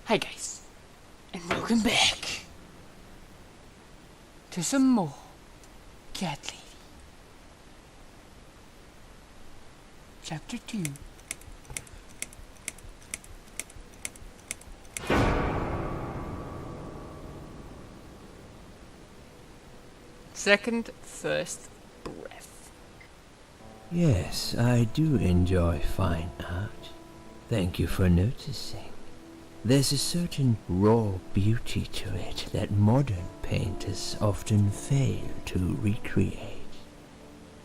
Hi guys, and welcome back to some more Cat Lady. Chapter 2. Second first breath. Yes, I do enjoy fine art. Thank you for noticing. There's a certain raw beauty to it that modern painters often fail to recreate.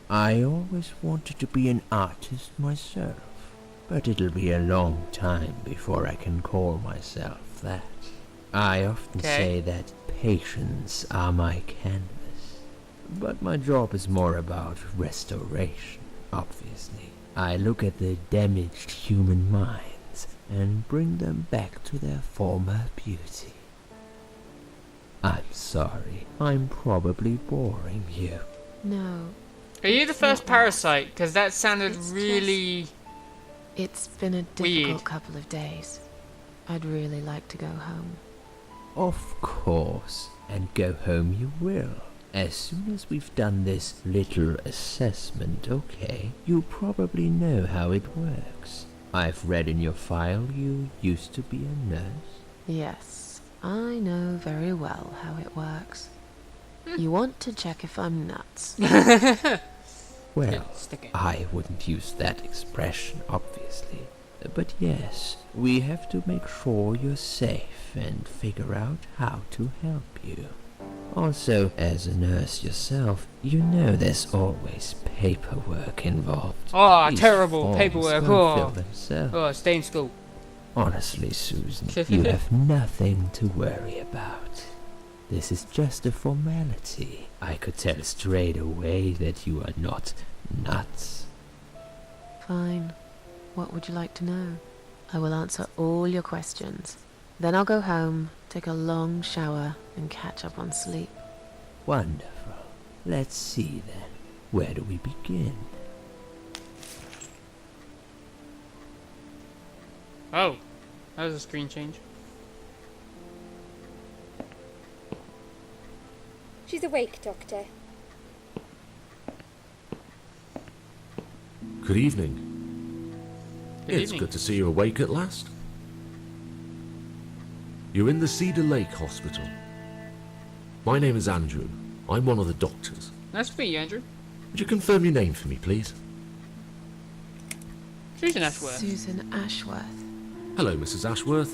I always wanted to be an artist myself, but it'll be a long time before I can call myself that. I often say that patients are my canvas, but my job is more about restoration, obviously. I look at the damaged human minds and bring them back to their former beauty. I'm sorry, I'm probably boring you. No. Are you the first parasite? Because that sounded really... It's been a difficult weird. couple of days. I'd really like to go home. Of course, and go home you will. As soon as we've done this little assessment, okay? You probably know how it works. I've read in your file you used to be a nurse. Yes, I know very well how it works. You want to check if I'm nuts. Well, I wouldn't use that expression, obviously. But yes, we have to make sure you're safe and figure out how to help you. Also, as a nurse yourself, you know there's always paperwork involved. Oh, These terrible forms paperwork. won't fill Oh. themselves. Oh, stay in school. Honestly, Susan, you have nothing to worry about. This is just a formality. I could tell straight away that you are not nuts. Fine. What would you like to know? I will answer all your questions. Then I'll go home, take a long shower, and catch up on sleep. Wonderful. Let's see then. Where do we begin? Oh, that was a screen change. She's awake, Doctor. Good evening. Good It's evening. good to see you awake at last. You're in the Cedar Lake Hospital. My name is Andrew. I'm one of the doctors. Nice to meet you, Andrew. Would you confirm your name for me, please? Susan Ashworth. Susan Ashworth. Hello, Mrs. Ashworth.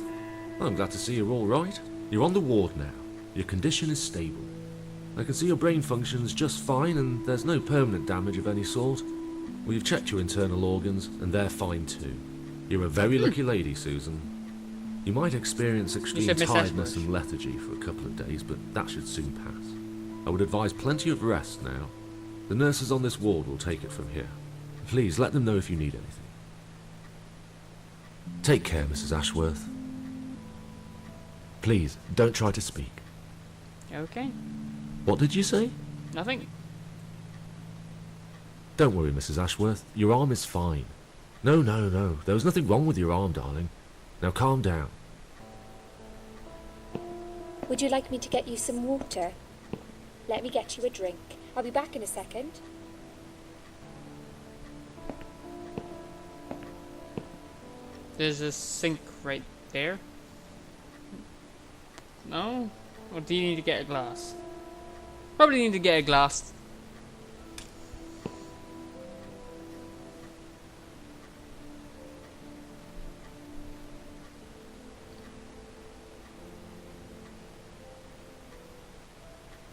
I'm glad to see you're all right. You're on the ward now. Your condition is stable. I can see your brain functions just fine and there's no permanent damage of any sort. We've checked your internal organs and they're fine too. You're a very lucky lady, Susan. You might experience extreme said Miss tiredness Ashworth. and lethargy for a couple of days, but that should soon pass. I would advise plenty of rest now. The nurses on this ward will take it from here. Please let them know if you need anything. Take care, Mrs. Ashworth. Please, don't try to speak. Okay. What did you say? Nothing. Don't worry, Mrs. Ashworth. Your arm is fine. No. There was nothing wrong with your arm, darling. Now calm down. Would you like me to get you some water? Let me get you a drink. I'll be back in a second. There's a sink right there. No? Or do you need to get a glass? Probably need to get a glass.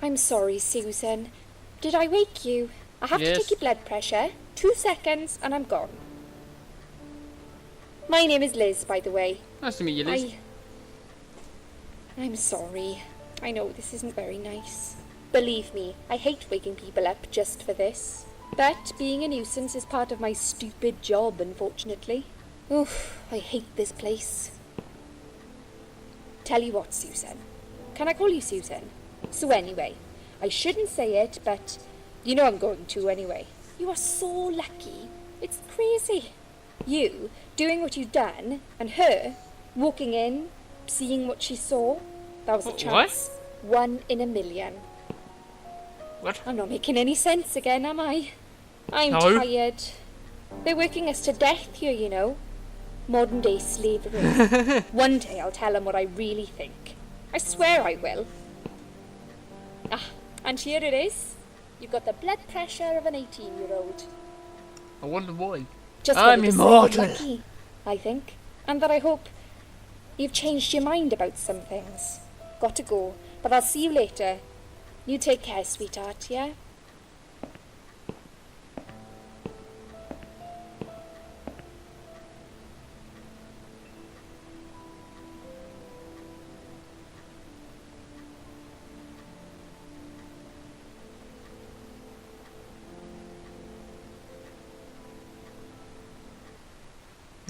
I'm sorry, Susan. Did I wake you? I have to Yes. take your blood pressure. 2 seconds and I'm gone. My name is Liz, by the way. Nice to meet you, Liz. I'm sorry. I know this isn't very nice. Believe me, I hate waking people up just for this. But being a nuisance is part of my stupid job, unfortunately. Oof, I hate this place. Tell you what, Susan. Can I call you Susan? So anyway, I shouldn't say it, but you know I'm going to anyway. You are so lucky. It's crazy. You doing what you've done, and her walking in seeing what she saw. That was a What? chance. 1 in a million. What? I'm not making any sense again, am I? I'm No. tired. They're working us to death here, you know. Modern day slavery. One day I'll tell them what I really think. I swear I will. Ah, and here it is. You've got the blood pressure of an 18-year-old. I wonder why. Just I'm wanted to say you're immortal. lucky, I think. And that I hope you've changed your mind about some things. Got to go, but I'll see you later. You take care, sweetheart, yeah?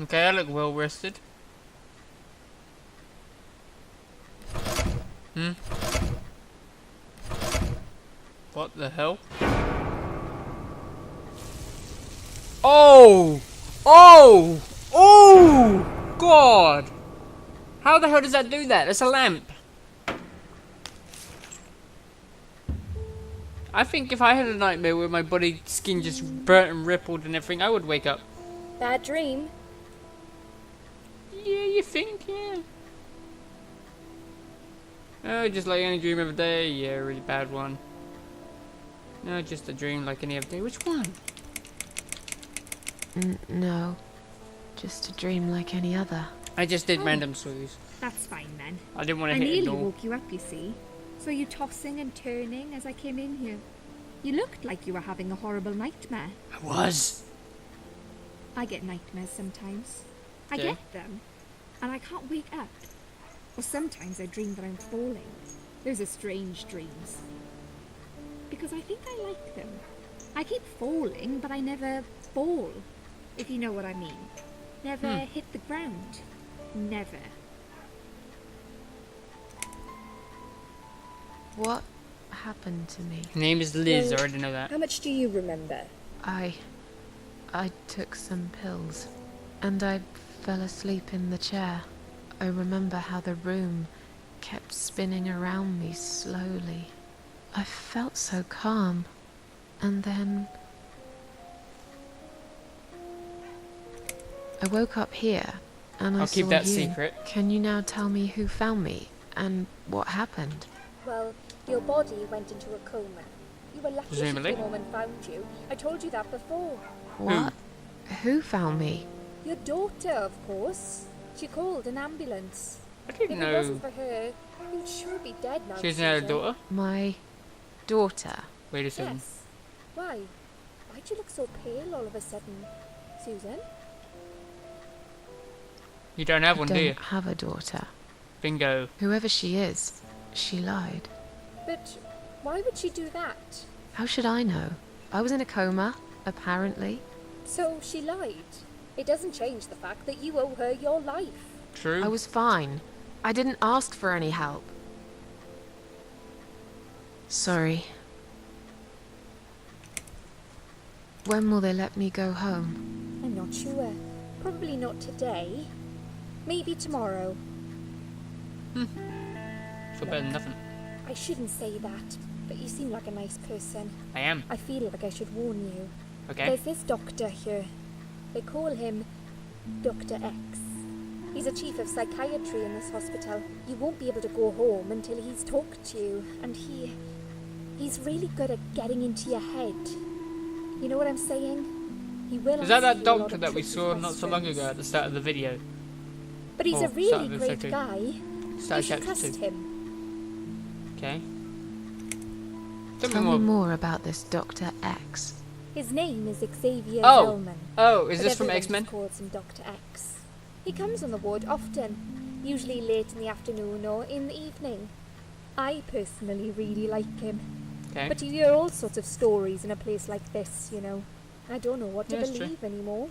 Okay, I look well rested. What the hell? Oh! Oh! Oh! God! How the hell does that do that? It's a lamp. I think if I had a nightmare where my body skin just burnt and rippled and everything, I would wake up. Bad dream? Yeah, you think? Yeah. Oh, just like any dream of a day. Yeah, a really bad one. No, just a dream like any other day. Which one? No. Just a dream like any other. I just did Oh. random stories. That's fine then. I didn't want I to hit a nearly door. woke you up, you see. Saw you tossing and turning as I came in here. You looked like you were having a horrible nightmare. I was. I get nightmares sometimes. I Okay. get them. And I can't wake up. Or sometimes I dream that I'm falling. Those are strange dreams. Because I think I like them. I keep falling, but I never fall. If you know what I mean. Never hit the ground. Never. What happened to me? Her name is Liz. I Well, already know that. How much do you remember? I took some pills, and I fell asleep in the chair. I remember how the room kept spinning around me slowly. I felt so calm, and then I woke up here, and I I'll keep saw that you. secret. Can you now tell me who found me and what happened? Well, your body went into a coma. You were lucky she Presumably. came home and found you. I told you that before. What? Who found me? Your daughter, of course. She called an ambulance. I If didn't it know wasn't for her, you'd sure be dead now. she was another Susan. daughter. My daughter. Wait a second. Yes. Why? Why'd you look so pale all of a sudden, Susan? You don't have one, do you? Don't have a daughter. Bingo. Whoever she is, she lied. But why would she do that? How should I know? I was in a coma, apparently. So she lied. It doesn't change the fact that you owe her your life. True. I was fine. I didn't ask for any help. Sorry. When will they let me go home? I'm not sure. Probably not today. Maybe tomorrow. Feel better than nothing. I shouldn't say that, but you seem like a nice person. I am. I feel like I should warn you. Okay. There's this doctor here. They call him Dr. X. He's a chief of psychiatry in this hospital. You won't be able to go home until he's talked to you, and he's really good at getting into your head. You know what I'm saying? He will Is that ask that you a lot doctor of that we tricky saw not so long questions. ago at the start of the video? But he's Oh, a really start of the great photo. guy. Start You of should chapter trust 2. him. Okay. Tell Tell me me more. more about this Dr. X. His name is Xavier Oh. Zellman. Oh, is but this from everyone X-Men? just calls him Dr. X. He comes on the ward often, usually late in the afternoon or in the evening. I personally really like him. Okay. But you hear all sorts of stories in a place like this, you know. I don't know what to Yeah, that's true. believe anymore.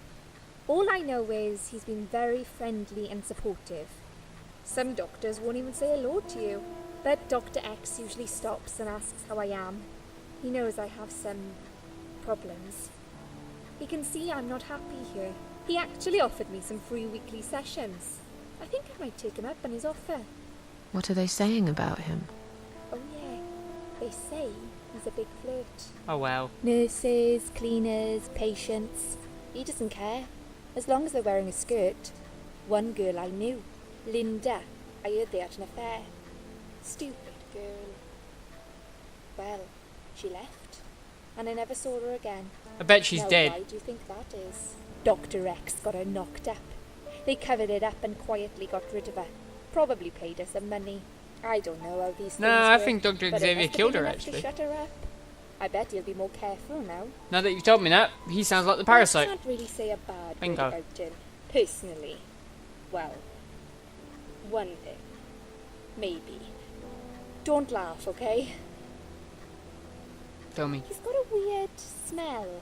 All I know is he's been very friendly and supportive. Some doctors won't even say hello to you. But Dr. X usually stops and asks how I am. He knows I have some problems. He can see I'm not happy here. He actually offered me some free weekly sessions. I think I might take him up on his offer. What are they saying about him? Oh yeah, they say he's a big flirt. Oh wow. Nurses, cleaners, patients. He doesn't care, as long as they're wearing a skirt. One girl I knew, Linda, I heard they had an affair. Stupid girl. Well, she left, and I never saw her again. I bet she's Now, dead. why do you think that is? Dr. X got her knocked up. They covered it up and quietly got rid of her. Probably paid her some money. I don't know how these things No, I work, think Dr. but it Xavier must have killed been her, enough to actually. shut her up. I bet he'll be more careful now. Now that you've told me that, he sounds like the parasite. I can't really say a bad Bingo. word about him, personally. Well, one thing. Maybe. Don't laugh, okay? Tell me. He's got a weird smell.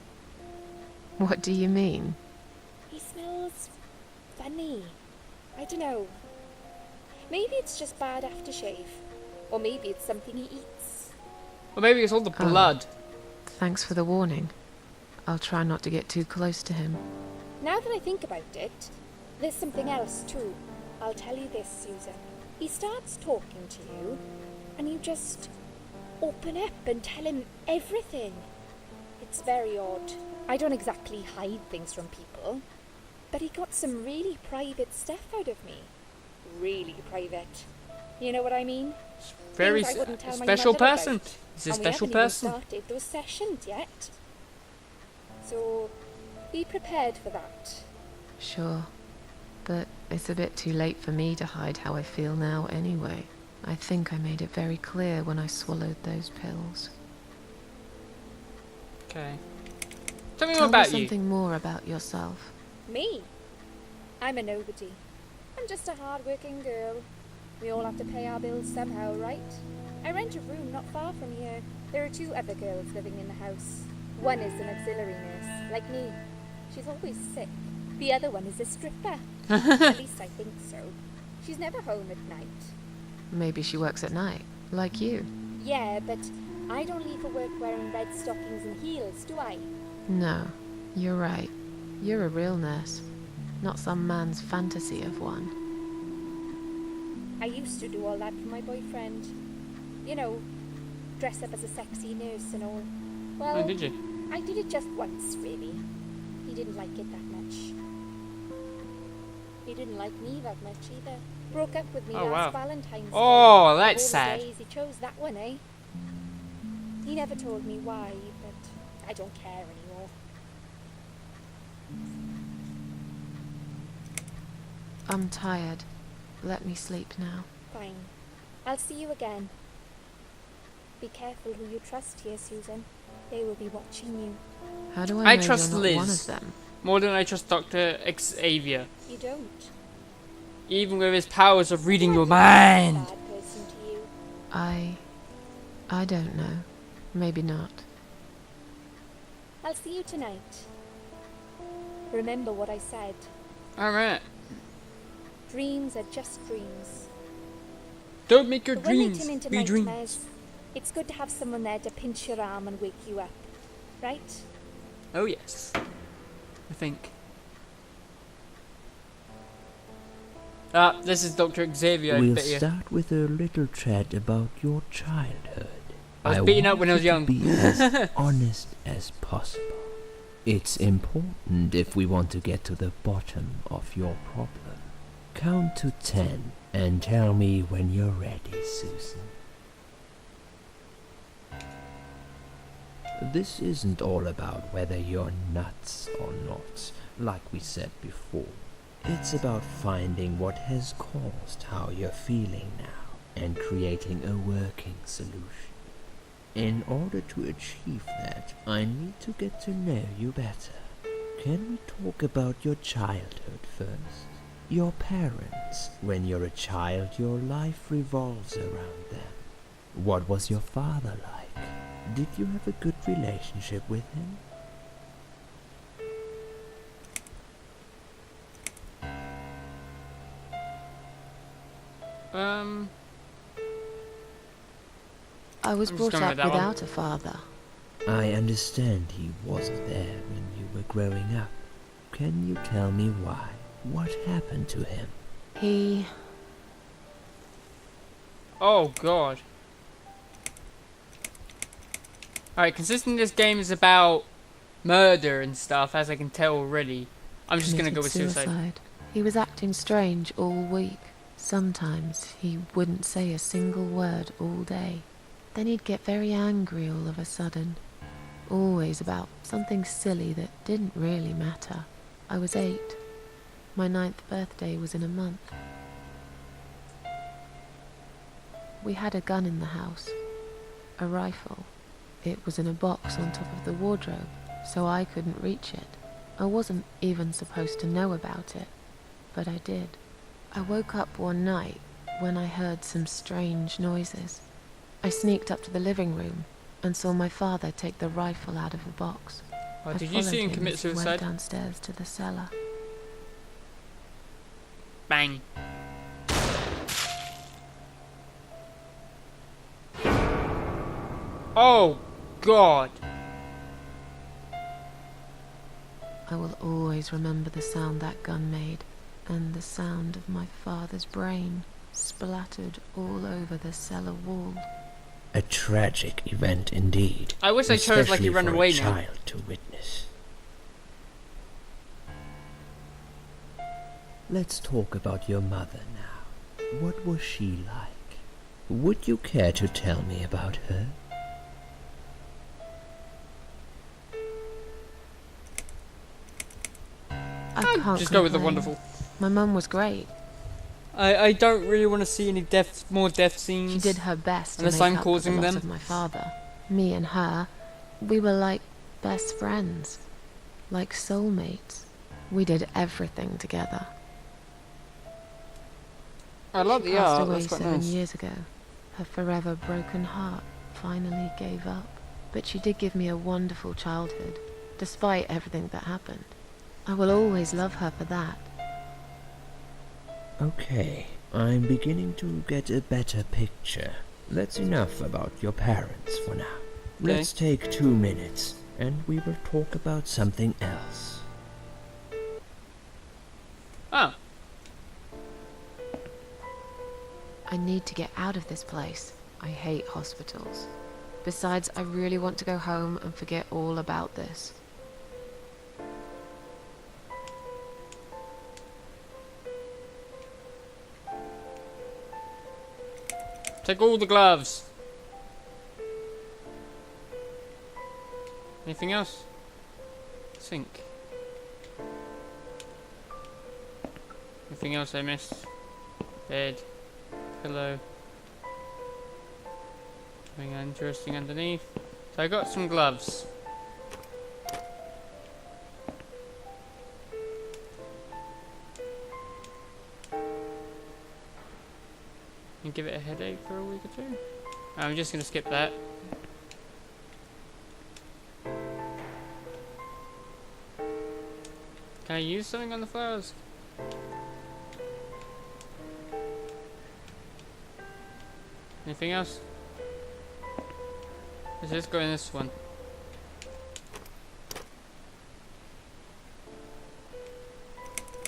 What do you mean? He smells funny. I don't know. Maybe it's just bad aftershave. Or maybe it's something he eats. Or maybe it's all the Oh. blood. Thanks for the warning. I'll try not to get too close to him. Now that I think about it, there's something else too. I'll tell you this, Susan. He starts talking to you, and you just open up and tell him everything. It's very odd. I don't exactly hide things from people, but he got some really private stuff out of me. Really private. You know what I mean? Very Things I wouldn't tell my special mother person. about. He's a And we special haven't even person. started those sessions yet. So, be prepared for that. Sure. But it's a bit too late for me to hide how I feel now anyway. I think I made it very clear when I swallowed those pills. Okay. Tell me Tell more about me you. something more about yourself. Me? I'm a nobody. I'm just a hard-working girl. We all have to pay our bills somehow, right? I rent a room not far from here. There are 2 other girls living in the house. One is an auxiliary nurse, like me. She's always sick. The other one is a stripper. At least I think so. She's never home at night. Maybe she works at night, like you. Yeah, but I don't leave for work wearing red stockings and heels, do I? No, you're right. You're a real nurse, not some man's fantasy of one. I used to do all that for my boyfriend. You know, dress up as a sexy nurse and all. Well, Oh, did you? I did it just once, really. He didn't like it that much. He didn't like me that much either. Broke up with me Oh, last wow. Valentine's Day. Oh, Of that's all the sad. days, he chose that one, eh? He never told me why, but I don't care anymore. I'm tired. Let me sleep now. Fine. I'll see you again. Be careful who you trust here, Susan. They will be watching you. How do I I know trust you're not one Liz. of them? More than I trust Dr. Xavier. You don't. Even with his powers of reading your Who I think is a mind. bad person to you. I don't know. Maybe not. I'll see you tonight. Remember what I said. Alright. Dreams are just dreams. Don't make your But when they dreams turn into be nightmares, dreams. it's good to have someone there to pinch your arm and wake you up. Right? Oh yes. I think. This is Dr. Xavier. I We'll bet you. start with a little chat about your childhood. I was beaten up want when I was you young. to be as honest as possible. It's important if we want to get to the bottom of your problem. Count to 10 and tell me when you're ready, Susan. This isn't all about whether you're nuts or not, like we said before. It's about finding what has caused how you're feeling now and creating a working solution. In order to achieve that, I need to get to know you better. Can we talk about your childhood first? Your parents. When you're a child, your life revolves around them. What was your father like? Did you have a good relationship with him? I was I'm just brought going up with that one. without a father. I understand he wasn't there when you were growing up. Can you tell me why? What happened to him? He... Oh god. Alright, consistent this game is about murder and stuff, as I can tell already. I'm just gonna go with suicide. He was acting strange all week. Sometimes he wouldn't say a single word all day. Then he'd get very angry all of a sudden. Always about something silly that didn't really matter. I was 8. My 9th birthday was in a month. We had a gun in the house. A rifle. It was in a box on top of the wardrobe, so I couldn't reach it. I wasn't even supposed to know about it, but I did. I woke up one night when I heard some strange noises. I sneaked up to the living room and saw my father take the rifle out of the box. Oh, I did you see him followed commit as he suicide? went downstairs to the cellar. Bang. Oh god. I will always remember the sound that gun made, and the sound of my father's brain splattered all over the cellar wall. A tragic event indeed. I wish I chose like he ran especially for away a now. child to witness. Let's talk about your mother now. What was she like? Would you care to tell me about her? I can't Just go with the complain. wonderful. My mum was great. I don't really want to see any more death scenes. She did her best to Unless make I'm up causing for the loss them. of my father. Me and her, we were like best friends, like soulmates. We did everything together. I love She the passed art. away That's quite 7 nice. years ago. Her forever broken heart finally gave up. But she did give me a wonderful childhood, despite everything that happened. I will always love her for that. Okay, I'm beginning to get a better picture. That's enough about your parents for now. Okay. Let's take 2 minutes, and we will talk about something else. Oh. I need to get out of this place. I hate hospitals. Besides, I really want to go home and forget all about this. Take all the gloves. Anything else? Sink. Anything else I missed? Bed. Pillow. Something interesting underneath. So I got some gloves. And give it a headache for a week or 2. I'm just gonna skip that. Can I use something on the flowers? Anything else? Let's just go in this one.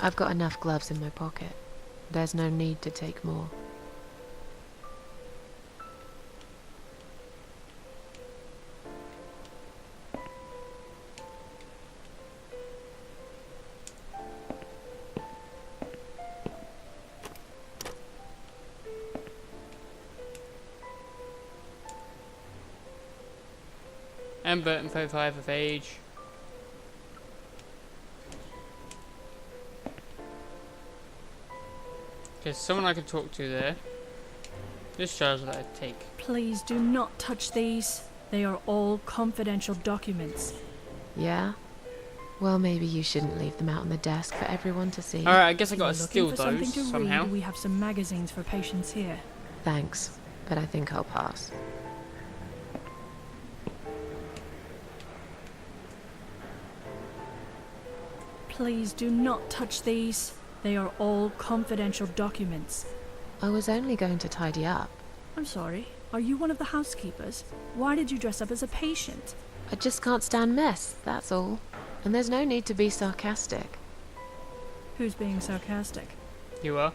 I've got enough gloves in my pocket. There's no need to take more. And Burton 35 of age. There's someone I can talk to there. This charge that I take. Please do not touch these. They are all confidential documents. Yeah? Well, maybe you shouldn't leave them out on the desk for everyone to see. Alright, I guess I If gotta you're steal looking for something those to somehow. read, we have some magazines for patients here. Thanks, but I think I'll pass. Please do not touch these. They are all confidential documents. I was only going to tidy up. I'm sorry. Are you one of the housekeepers? Why did you dress up as a patient? I just can't stand mess, that's all. And there's no need to be sarcastic. Who's being sarcastic? You are?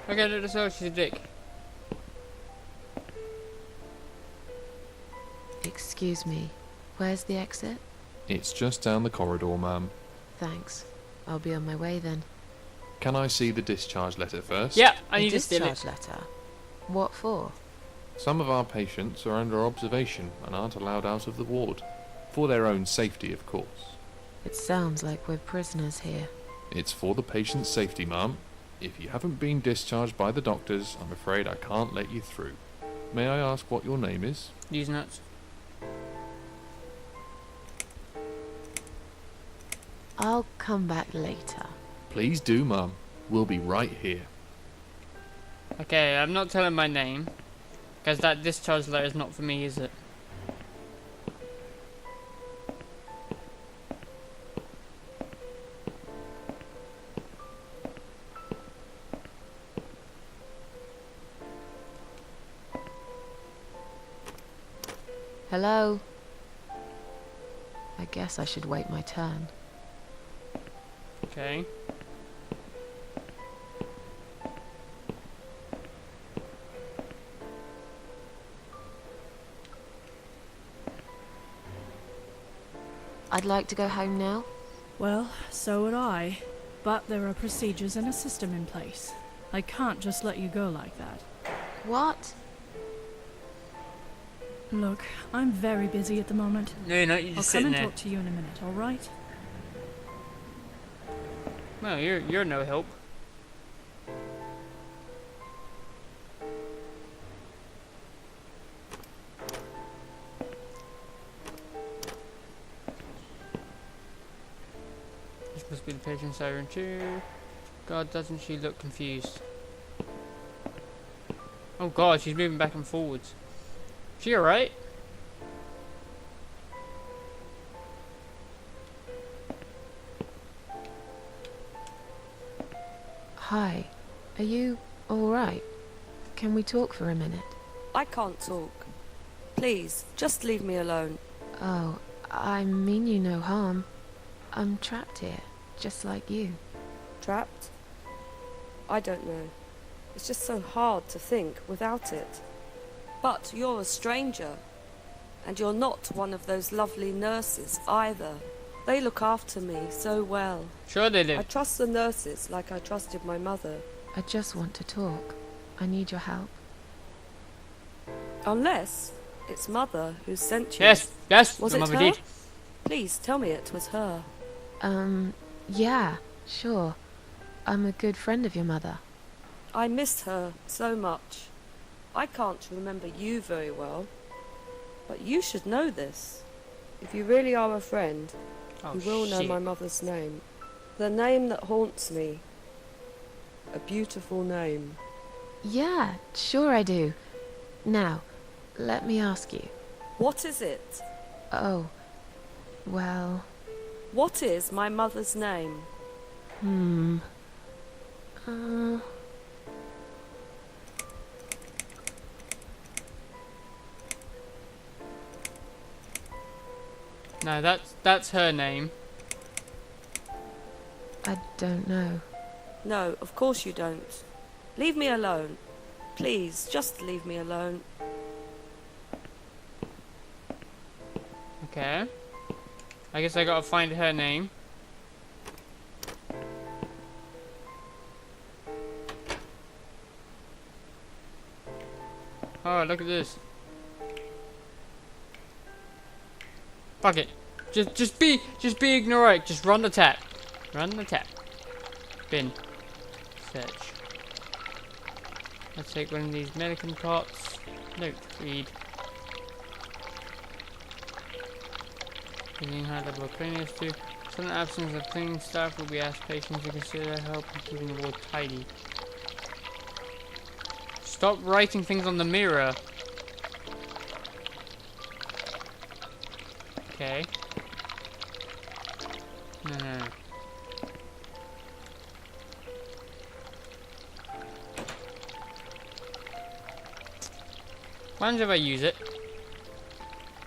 Okay, look, that's all. She's a dick. Excuse me. Where's the exit? It's just down the corridor, ma'am. Thanks. I'll be on my way then. Can I see the discharge letter first? Yeah, I A need to steal it. discharge letter? What for? Some of our patients are under observation and aren't allowed out of the ward. For their own safety, of course. It sounds like we're prisoners here. It's for the patient's safety, ma'am. If you haven't been discharged by the doctors, I'm afraid I can't let you through. May I ask what your name is? Use nuts. I'll come back later. Please do, ma'am. We'll be right here. Okay, I'm not telling my name. Because that discharge letter is not for me, is it? Hello? I guess I should wait my turn. Okay. I'd like to go home now. Well, so would I. But there are procedures and a system in place. I can't just let you go like that. What? Look, I'm very busy at the moment. No, you're not. You're I'll just come sitting and there. talk to you in a minute, alright? Well, you're no help. This must be the patient siren too. God, doesn't she look confused? Oh God, she's moving back and forwards. She alright? Hi. Are you alright? Can we talk for a minute? I can't talk. Please, just leave me alone. Oh, I mean you no harm. I'm trapped here, just like you. Trapped? I don't know. It's just so hard to think without it. But you're a stranger. And you're not one of those lovely nurses either. They look after me so well. Sure they do. I trust the nurses like I trusted my mother. I just want to talk. I need your help. Unless it's Mother who sent you. Yes, yes, Was the it mother her? did. Please tell me it was her. Yeah, sure. I'm a good friend of your mother. I missed her so much. I can't remember you very well. But you should know this. If you really are a friend, Oh, you will know shit. my mother's name. The name that haunts me. A beautiful name. Yeah, sure I do. Now, let me ask you. What is it? Oh, well, What is my mother's name? No, that's her name. I don't know. No, of course you don't. Leave me alone. Please, just leave me alone. Okay. I guess I gotta find her name. Oh, look at this. Fuck it. Just be ignorant. Just run the tap. Run the tap. Bin. Search. Let's take one of these medicine pots. Note. Read. Cleaning high level of cleanliness too. Sudden absence of cleaning staff will be asked patients to consider help in keeping the ward tidy. Stop writing things on the mirror. Okay. No. When did I use it?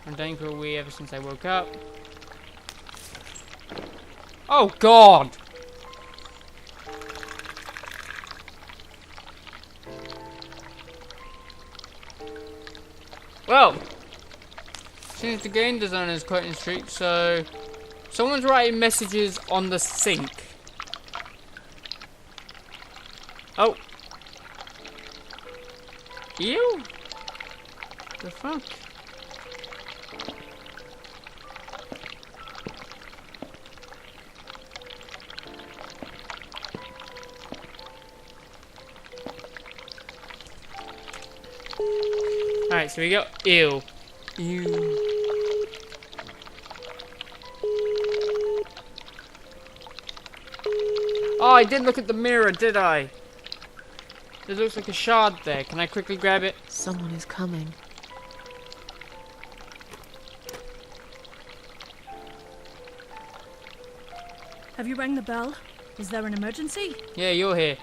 I'm dying for a wee ever since I woke up. Oh God! Well, since the game designer is quite in streak, so someone's writing messages on the sink. Oh. Ew. The fuck? Alright, so we got ew. Ew. Oh, I did look at the mirror, did I? There looks like a shard there. Can I quickly grab it? Someone is coming. Have you rang the bell? Is there an emergency? Yeah, you're here.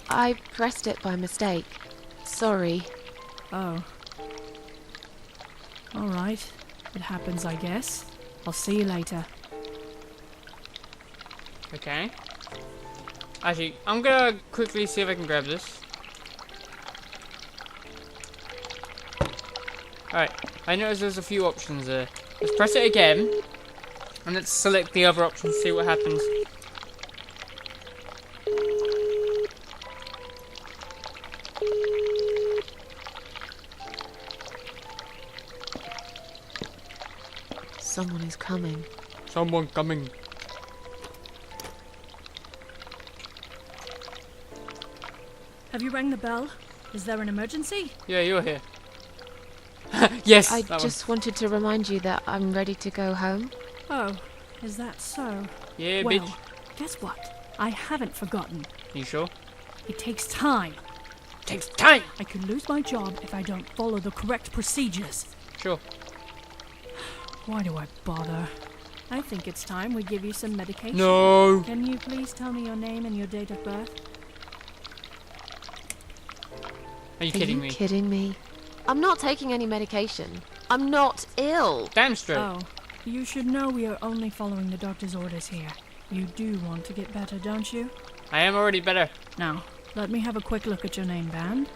I pressed it by mistake. Sorry. Oh. Alright. It happens, I guess. I'll see you later. Okay. Actually, I'm gonna quickly see if I can grab this. Alright, I noticed there's a few options there. Let's press it again. And let's select the other option, see what happens. Someone is coming. Someone coming. Have you rang the bell? Is there an emergency? Yeah, you're here. Yes, I that just wanted to remind you that I'm ready to go home. Oh, is that so? one. Yeah, Well, bitch. guess what? I haven't forgotten. You sure? It takes time. Takes time. I could lose my job if I don't follow the correct procedures. Sure. Why do I bother? I think it's time we give you some medication. No. Can you please tell me your name and your date of birth? Are you kidding Are me? you kidding me? I'm not taking any medication. I'm not ill. Damn straight. Oh, you should know we are only following the doctor's orders here. You do want to get better, don't you? I am already better. Now, let me have a quick look at your name band.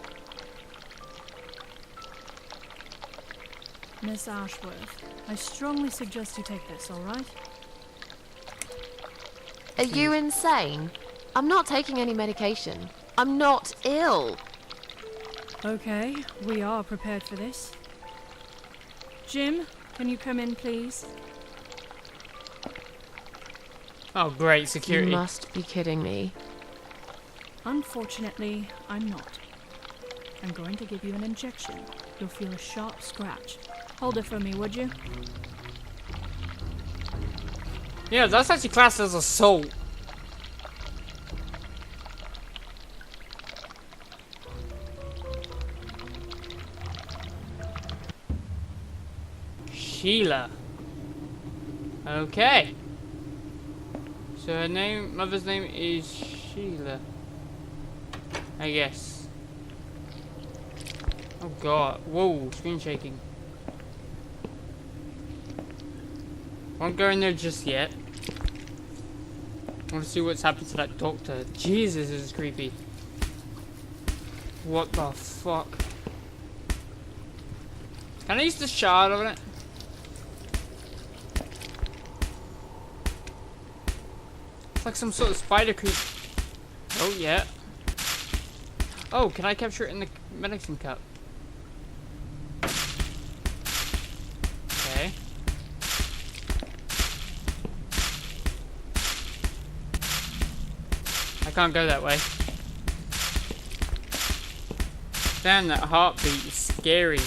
Miss Ashworth, I strongly suggest you take this, alright? Are you insane? I'm not taking any medication. I'm not ill. Okay, we are prepared for this. Jim, can you come in, please? Oh, great security. You must be kidding me. Unfortunately, I'm not. I'm going to give you an injection. You'll feel a sharp scratch. Hold it for me, would you? Yeah, that's actually classed as assault. Sheila. Okay. So her name, mother's name is Sheila. I guess. Oh god. Whoa, screen shaking. Won't go in there just yet. I want to see what's happened to that doctor. Jesus, this is creepy. What the fuck? Can I use the shard on it? It's like some sort of spider creep. Oh, yeah. Oh, can I capture it in the medicine cup? Okay. I can't go that way. Damn, that heartbeat is scary.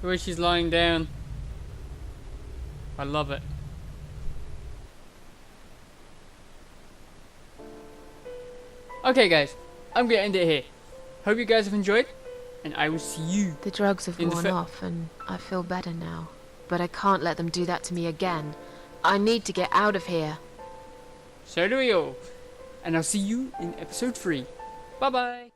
Where she's lying down. I love it. Okay guys, I'm gonna end it here. Hope you guys have enjoyed, and I will see you. The drugs have In the worn fi- off and I feel better now. But I can't let them do that to me again. I need to get out of here. So do we all. and I'll see you in episode 3. Bye bye!